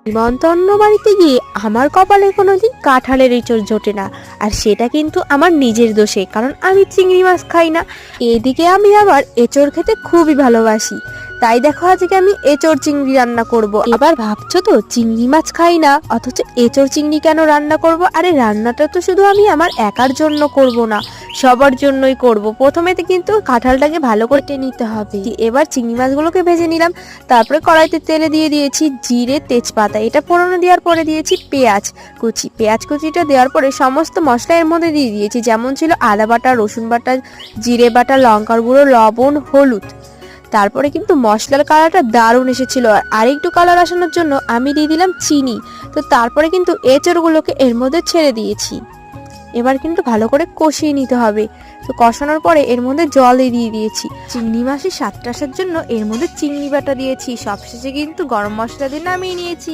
নিমন্ত্রণ বাড়িতে গিয়ে আমার কপালে কোনোদিন কাঁঠালের এঁচড় জোটে না, আর সেটা কিন্তু আমার নিজের দোষে, কারণ আমি চিংড়ি মাছ খাই না। এদিকে আমি আবার এঁচড় খেতে খুবই ভালোবাসি, তাই দেখো আজকে আমি এঁচড় চিংড়ি রান্না করব। এবার ভাবছো তো চিংড়ি মাছ খাই না অথচ এঁচড় চিংড়ি কেন রান্না করব? আরে রান্নাটা তো শুধু আমি আমার একার জন্য করব না, সবার জন্যই করব। প্রথমেতে কিন্তু কাঁঠালটাকে ভালো করে কেটে নিতে হবে। এবার চিংড়ি মাছগুলোকে ভেজে নিলাম, তারপরে কড়াইতে তেলে দিয়ে দিয়েছি জিরে তেজপাতা, এটা ফোড়নে দেওয়ার পরে দিয়েছি পেঁয়াজ কুচিটা দেওয়ার পরে সমস্ত মশলা এর মধ্যে দিয়ে দিয়েছি, যেমন ছিল আদা বাটা, রসুন বাটা, জিরে বাটা, লঙ্কার গুঁড়ো, লবণ, হলুদ। তারপরে কিন্তু মশলার কালারটা দারুণ এসেছিল, আর একটু কালার আসানোর জন্য আমি দিয়ে দিলাম চিনি। তো তারপরে কিন্তু এঁচড়গুলোকে এর মধ্যে ছেড়ে দিয়েছি। এবার কিন্তু ভালো করে কষিয়ে নিতে হবে। তো কষানোর পরে এর মধ্যে জল দিয়ে দিয়েছি। চিংড়ি মাছের স্বাদটা আসার জন্য এর মধ্যে চিংড়ি বাটা দিয়েছি। সবশেষে কিন্তু গরম মশলা দিয়ে নামিয়ে নিয়েছি।